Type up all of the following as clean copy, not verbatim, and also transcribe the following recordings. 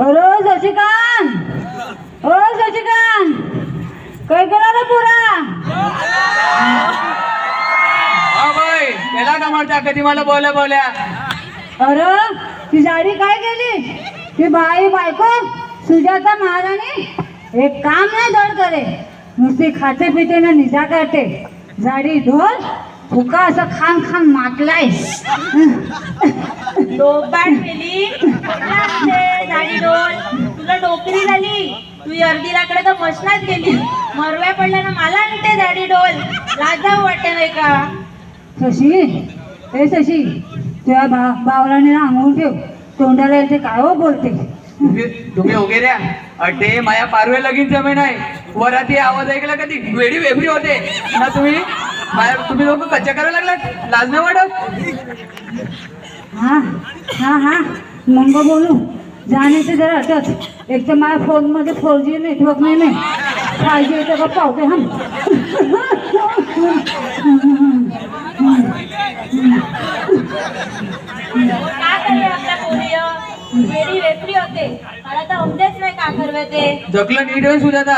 अरे शशिकांत, ओ शशिकांत, काय केला रे पुरा? हा बाई, त्याला का म्हणता कधी मला बोल्या? अरे ती साडी काय केली? ती बायको सुजाता महाराणी एक काम नाही धड करे, नुसती खाते पिते ना निजा करते. जाडी ढोल फुका असं खान खान मातलाय. डोबाट मेली झाडी डोल, तुला नोकरी झाली, तू अर्धी लाकडे तर मशनात गेली, मरव्या पडल्या ना मला आणते झाडी डोल. लाजावं वाटत नाही का? शशी, ए शशी, तुझ्या बावराने आंघोळ ठेव, तोंडाला येते काय हो बोलते. तुम्ही वगैरे अटे माया पारवे लगीन जमे नाही. वराती आवाज ऐकला कधी वेडी वेगळी होते ना. तुम्ही लोक कच्चा करायला लागलात, लाज नाही वाटत? हा हा हा मग बोलू जाण्याचे जरा हटत. एक तर माझ्या फोनमध्ये 4G नेटवर्क नाही, 5G येतं का पावते. हम का करे आपल्या पोरी वेडी वेपरी होते, मला तर समजेच नाही का करवे ते. जगलं नीट होईल सुजाता.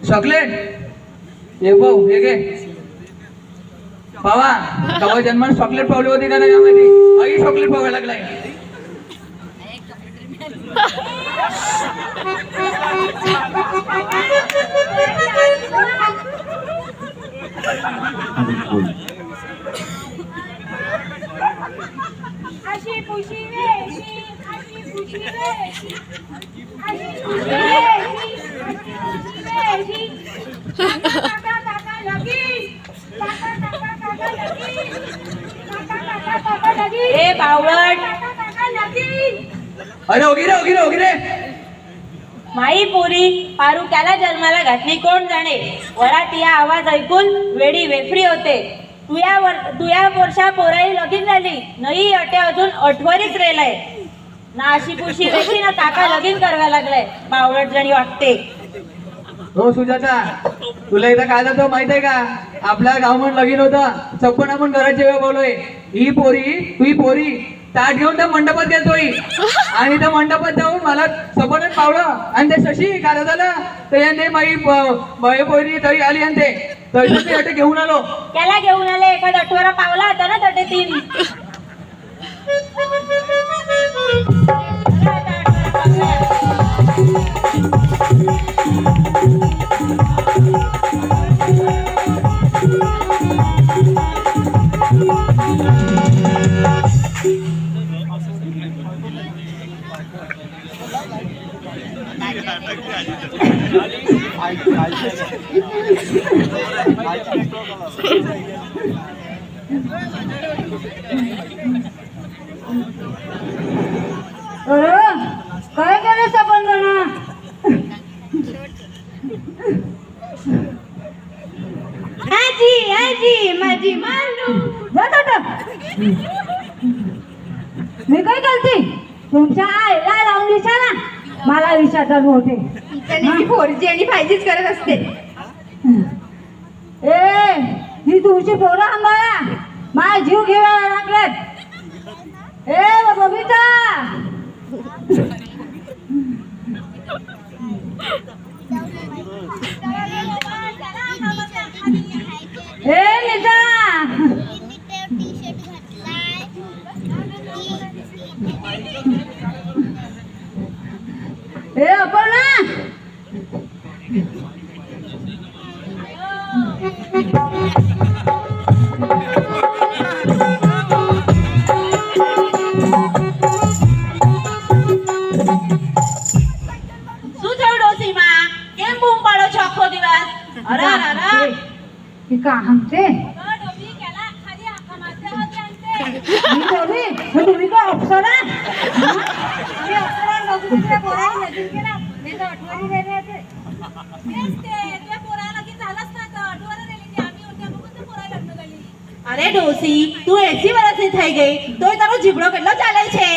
चॉकलेट हे भाऊ हे घे. पावा कवा जन्मान चॉकलेट पावली होती का नाही यामध्ये? आई चॉकलेट पावायला लागलाय. अशी खुशी वेशी, अशी खुशी वेशी, अशी खुशी वेशी, काका काका लगीन, काका काका काका लगीन, काका काका काका लगीन. ए बावळट, काका काका लगीन. अरे ओगिरे माई पोरी पारुक्याला जन्माला घातली कोण जाणे. वरात या आवाज ऐकून वेडी वेफरी होते. तुया वर्षा पोराई लगीन झाली नाही, अटे अजून अठवरीच रेलाय ना. अशी पुशी वेशी ना काका लगीन करायला लागलाय. बावळट जणी वाटते. हो सुजाता, तुला इथं काय जातो माहित आहे का? आपल्या गावामध्ये लगीन होतं, चप्पन आपण घरात जेव्हा बोललोय. ही पोरी ताट घेऊन त्या मंडपात गेलतोय आणि त्या मंडपात जाऊन मला सपनच पावलं. आणि ते शशी काय झालं ते माई पोरी तरी आली आणि ते तरी अटे घेऊन आलो. त्याला घेऊन आले, एखादा अठवरा पावला होता ना तटे 3. काय केलं सपन जण? आजी माझी मांडू. मी काय करते? तुमच्या आईला लावून विचारा, मला विचारतात मोठे. पोरची आणि पाहिजेच करत असते. ए ही तुमची पोरं आंबाळा माझा जीव घेवायला लागलेत. ए बबिता, ए निजा, ए अपर्णा, का हमसे तुम्ही काय अप्सरा? तुझ्या पोराला लगीन केला नाही तर आठवणी राहिले होते. अरे डोसी તું એસી વર્ષની થઈ ગઈ તોય તારો જીબડો કેટલો ચાલે છે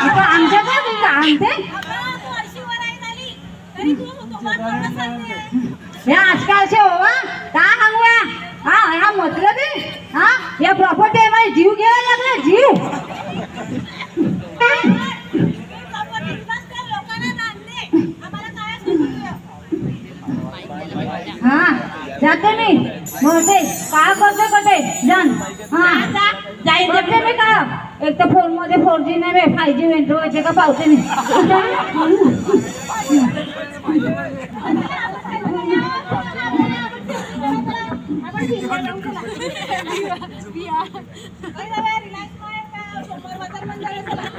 आता आमच्या काय तुझं आमचे हे आजकालचे बाबा काय सांगूया हा ह्या मतलब हा या प्रॉपर्टी माझी जीव घ्यायला लागला जीव. हा जाते मी मोठे काय करते कटे जाण हा जायचे मी का एक तर फोन मध्ये 4G नाही 5G एंटर व्हायचे का पावते नाही.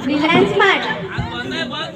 Reliance smart